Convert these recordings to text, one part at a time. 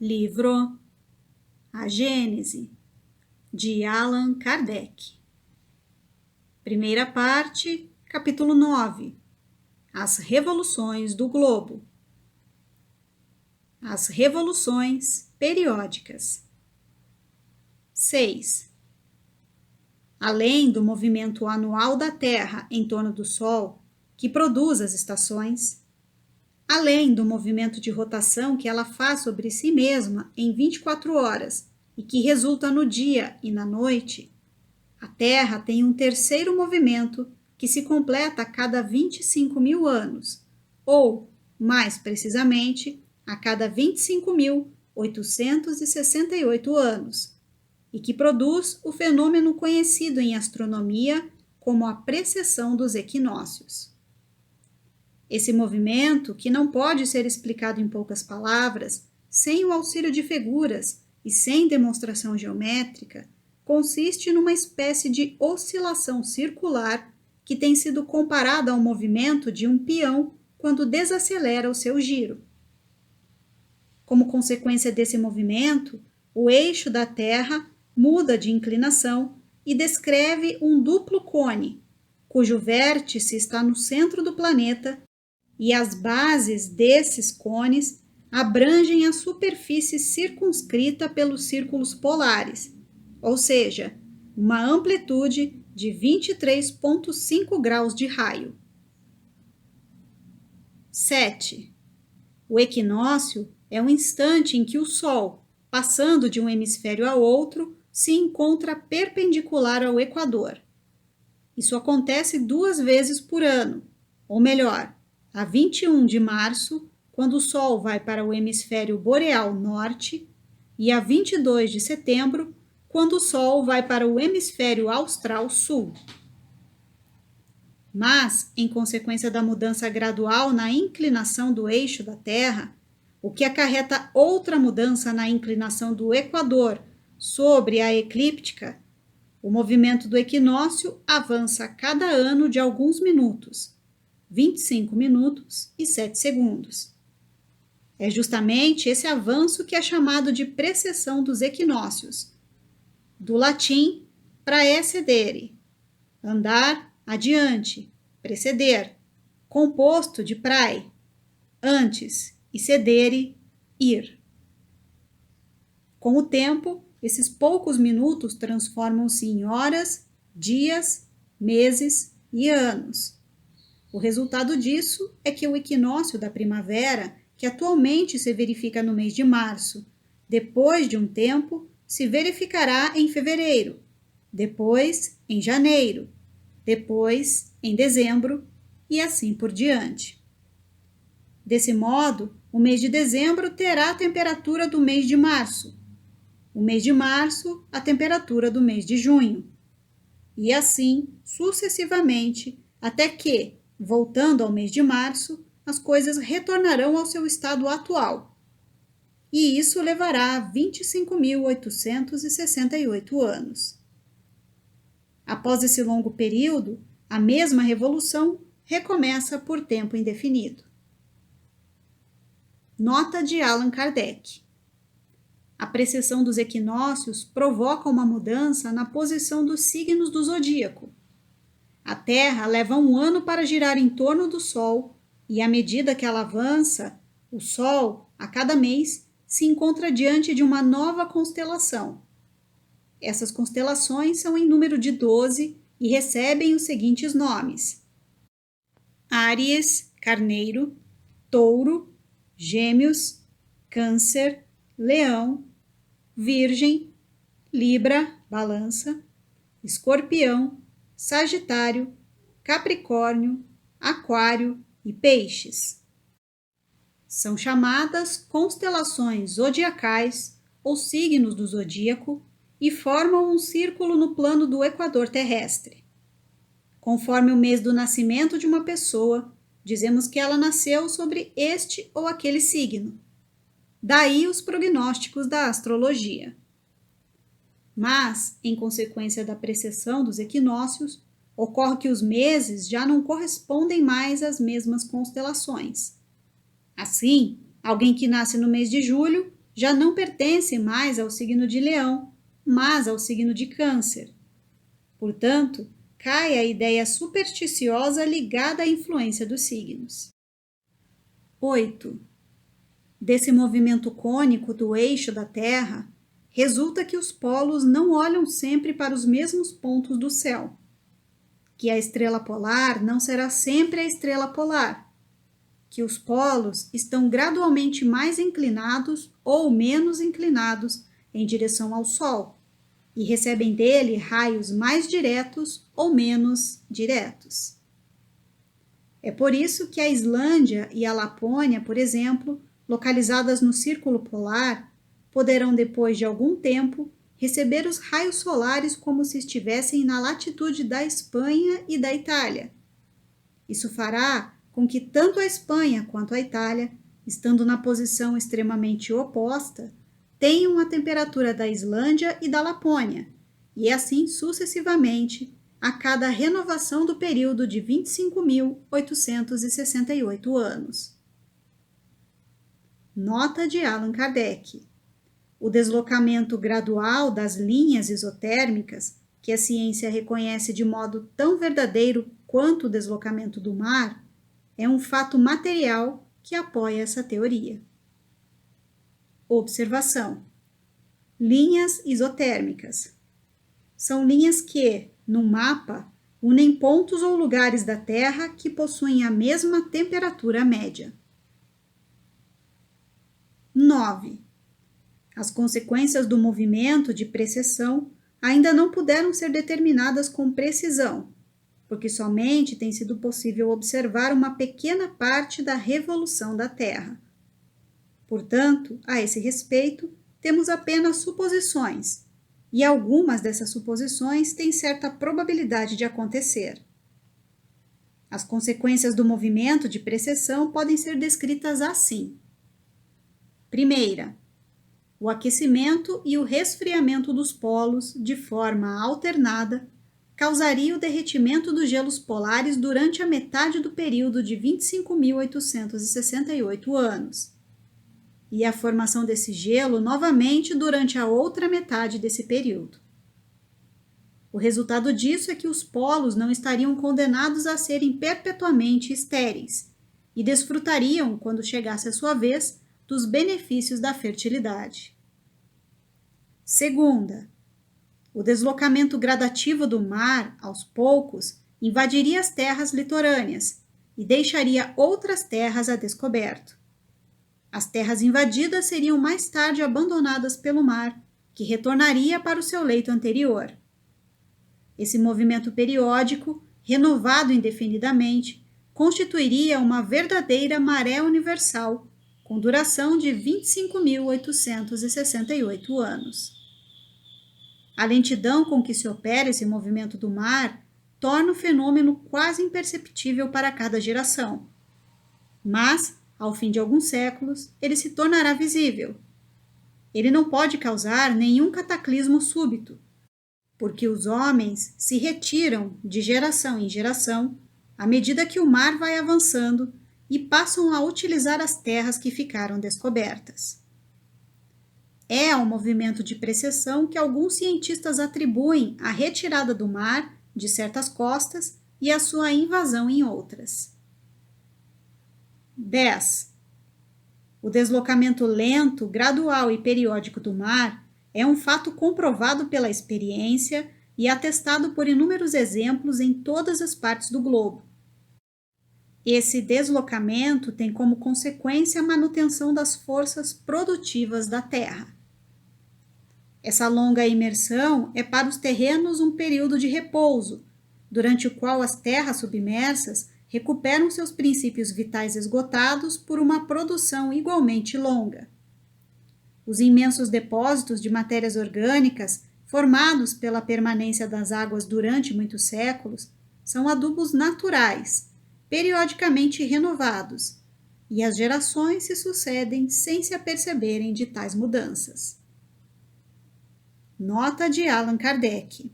Livro A Gênese, de Allan Kardec. Primeira parte, capítulo 9. As revoluções do globo. As revoluções periódicas. 6. Além do movimento anual da Terra em torno do Sol, que produz as estações, além do movimento de rotação que ela faz sobre si mesma em 24 horas e que resulta no dia e na noite, a Terra tem um terceiro movimento que se completa a cada 25 mil anos, ou, mais precisamente, a cada 25.868 anos, e que produz o fenômeno conhecido em astronomia como a precessão dos equinócios. Esse movimento, que não pode ser explicado em poucas palavras, sem o auxílio de figuras e sem demonstração geométrica, consiste numa espécie de oscilação circular que tem sido comparada ao movimento de um peão quando desacelera o seu giro. Como consequência desse movimento, o eixo da Terra muda de inclinação e descreve um duplo cone, cujo vértice está no centro do planeta, e as bases desses cones abrangem a superfície circunscrita pelos círculos polares, ou seja, uma amplitude de 23,5 graus de raio. 7. O equinócio é o instante em que o Sol, passando de um hemisfério a outro, se encontra perpendicular ao Equador. Isso acontece 2 vezes por ano, ou melhor, a 21 de março, quando o Sol vai para o hemisfério boreal norte, e a 22 de setembro, quando o Sol vai para o hemisfério austral sul. Mas, em consequência da mudança gradual na inclinação do eixo da Terra, o que acarreta outra mudança na inclinação do Equador sobre a eclíptica, o movimento do equinócio avança a cada ano de alguns minutos, 25 minutos e 7 segundos. É justamente esse avanço que é chamado de precessão dos equinócios, do latim praecedere, andar adiante, preceder, composto de prae, antes, e cedere, ir. Com o tempo, esses poucos minutos transformam-se em horas, dias, meses e anos. O resultado disso é que o equinócio da primavera, que atualmente se verifica no mês de março, depois de um tempo, se verificará em fevereiro, depois em janeiro, depois em dezembro e assim por diante. Desse modo, o mês de dezembro terá a temperatura do mês de março, o mês de março a temperatura do mês de junho, e assim sucessivamente, até que, voltando ao mês de março, as coisas retornarão ao seu estado atual. E isso levará 25.868 anos. Após esse longo período, a mesma revolução recomeça por tempo indefinido. Nota de Allan Kardec. A precessão dos equinócios provoca uma mudança na posição dos signos do zodíaco. A Terra leva 1 ano para girar em torno do Sol, e à medida que ela avança, o Sol, a cada mês, se encontra diante de uma nova constelação. Essas constelações são em número de 12 e recebem os seguintes nomes: Áries, Carneiro, Touro, Gêmeos, Câncer, Leão, Virgem, Libra, Balança, Escorpião, Sagitário, Capricórnio, Aquário e Peixes. São chamadas constelações zodiacais ou signos do zodíaco e formam um círculo no plano do equador terrestre. Conforme o mês do nascimento de uma pessoa, dizemos que ela nasceu sobre este ou aquele signo. Daí os prognósticos da astrologia. Mas, em consequência da precessão dos equinócios, ocorre que os meses já não correspondem mais às mesmas constelações. Assim, alguém que nasce no mês de julho já não pertence mais ao signo de Leão, mas ao signo de Câncer. Portanto, cai a ideia supersticiosa ligada à influência dos signos. 8. Desse movimento cônico do eixo da Terra, resulta que os polos não olham sempre para os mesmos pontos do céu, que a estrela polar não será sempre a estrela polar, que os polos estão gradualmente mais inclinados ou menos inclinados em direção ao Sol e recebem dele raios mais diretos ou menos diretos. É por isso que a Islândia e a Lapônia, por exemplo, localizadas no Círculo Polar, poderão, depois de algum tempo, receber os raios solares como se estivessem na latitude da Espanha e da Itália. Isso fará com que tanto a Espanha quanto a Itália, estando na posição extremamente oposta, tenham a temperatura da Islândia e da Lapônia, e assim sucessivamente, a cada renovação do período de 25.868 anos. Nota de Allan Kardec. O deslocamento gradual das linhas isotérmicas, que a ciência reconhece de modo tão verdadeiro quanto o deslocamento do mar, é um fato material que apoia essa teoria. Observação. Linhas isotérmicas. São linhas que, no mapa, unem pontos ou lugares da Terra que possuem a mesma temperatura média. 9. As consequências do movimento de precessão ainda não puderam ser determinadas com precisão, porque somente tem sido possível observar uma pequena parte da revolução da Terra. Portanto, a esse respeito, temos apenas suposições, e algumas dessas suposições têm certa probabilidade de acontecer. As consequências do movimento de precessão podem ser descritas assim. Primeira, o aquecimento e o resfriamento dos polos, de forma alternada, causaria o derretimento dos gelos polares durante a metade do período de 25.868 anos, e a formação desse gelo novamente durante a outra metade desse período. O resultado disso é que os polos não estariam condenados a serem perpetuamente estéreis e desfrutariam, quando chegasse a sua vez, dos benefícios da fertilidade. Segunda, o deslocamento gradativo do mar, aos poucos, invadiria as terras litorâneas e deixaria outras terras a descoberto. As terras invadidas seriam mais tarde abandonadas pelo mar, que retornaria para o seu leito anterior. Esse movimento periódico, renovado indefinidamente, constituiria uma verdadeira maré universal, com duração de 25.868 anos. A lentidão com que se opera esse movimento do mar torna o fenômeno quase imperceptível para cada geração. Mas, ao fim de alguns séculos, ele se tornará visível. Ele não pode causar nenhum cataclismo súbito, porque os homens se retiram de geração em geração à medida que o mar vai avançando e passam a utilizar as terras que ficaram descobertas. É ao movimento de precessão que alguns cientistas atribuem a retirada do mar de certas costas e a sua invasão em outras. 10. O deslocamento lento, gradual e periódico do mar é um fato comprovado pela experiência e atestado por inúmeros exemplos em todas as partes do globo. Esse deslocamento tem como consequência a manutenção das forças produtivas da Terra. Essa longa imersão é para os terrenos um período de repouso, durante o qual as terras submersas recuperam seus princípios vitais esgotados por uma produção igualmente longa. Os imensos depósitos de matérias orgânicas, formados pela permanência das águas durante muitos séculos, são adubos naturais, periodicamente renovados, e as gerações se sucedem sem se aperceberem de tais mudanças. Nota de Allan Kardec.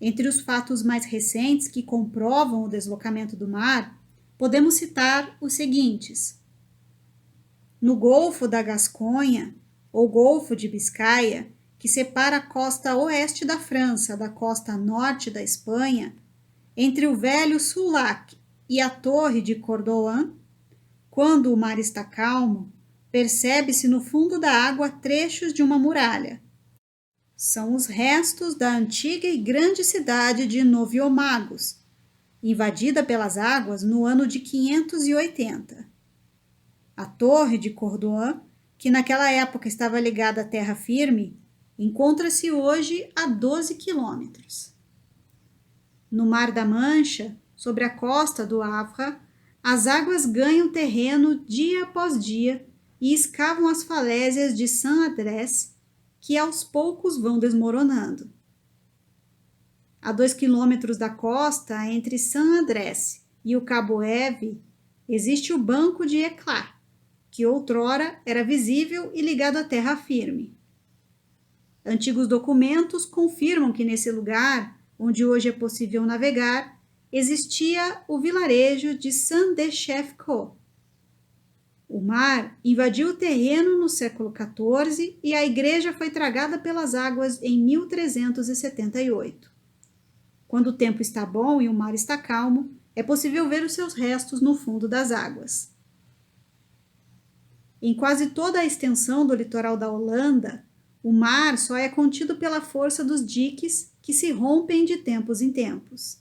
Entre os fatos mais recentes que comprovam o deslocamento do mar, podemos citar os seguintes. No Golfo da Gasconha, ou Golfo de Biscaia, que separa a costa oeste da França da costa norte da Espanha, entre o velho Sulac e a torre de Cordoan, quando o mar está calmo, percebe-se no fundo da água trechos de uma muralha. São os restos da antiga e grande cidade de Noviomagos, invadida pelas águas no ano de 580. A torre de Cordoan, que naquela época estava ligada à terra firme, encontra-se hoje a 12 quilômetros. No Mar da Mancha, sobre a costa do Havre, as águas ganham terreno dia após dia e escavam as falésias de Saint-Adresse, que aos poucos vão desmoronando. A 2 quilômetros da costa, entre Saint-Adresse e o Cabo Eve, existe o Banco de Eclat, que outrora era visível e ligado à terra firme. Antigos documentos confirmam que nesse lugar, onde hoje é possível navegar, existia o vilarejo de Saint-de-Chefcault. O mar invadiu o terreno no século XIV e a igreja foi tragada pelas águas em 1378. Quando o tempo está bom e o mar está calmo, é possível ver os seus restos no fundo das águas. Em quase toda a extensão do litoral da Holanda, o mar só é contido pela força dos diques que se rompem de tempos em tempos.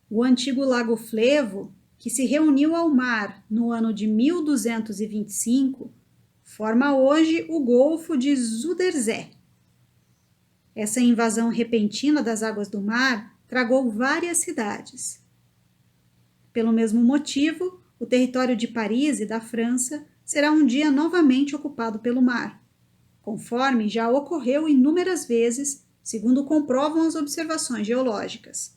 O antigo Lago Flevo, que se reuniu ao mar no ano de 1225, forma hoje o Golfo de Zuiderzee. Essa invasão repentina das águas do mar tragou várias cidades. Pelo mesmo motivo, o território de Paris e da França será um dia novamente ocupado pelo mar, conforme já ocorreu inúmeras vezes, segundo comprovam as observações geológicas.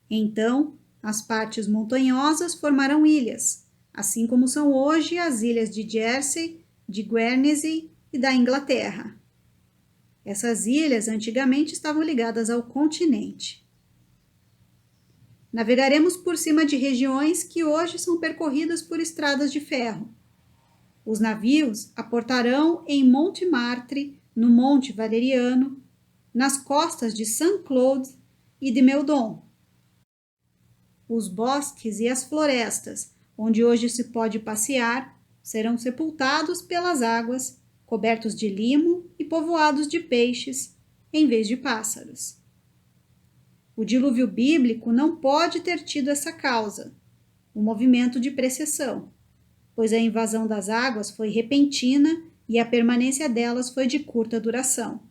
Então, as partes montanhosas formarão ilhas, assim como são hoje as ilhas de Jersey, de Guernsey e da Inglaterra. Essas ilhas antigamente estavam ligadas ao continente. Navegaremos por cima de regiões que hoje são percorridas por estradas de ferro. Os navios aportarão em Montmartre, no Monte Valeriano, nas costas de Saint-Claude e de Meudon. Os bosques e as florestas, onde hoje se pode passear, serão sepultados pelas águas, cobertos de limo e povoados de peixes, em vez de pássaros. O dilúvio bíblico não pode ter tido essa causa, o movimento de precessão, pois a invasão das águas foi repentina e a permanência delas foi de curta duração.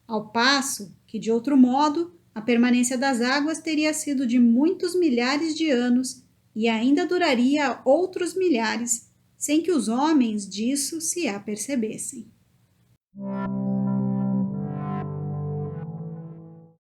Ao passo que, de outro modo, a permanência das águas teria sido de muitos milhares de anos e ainda duraria outros milhares, sem que os homens disso se apercebessem.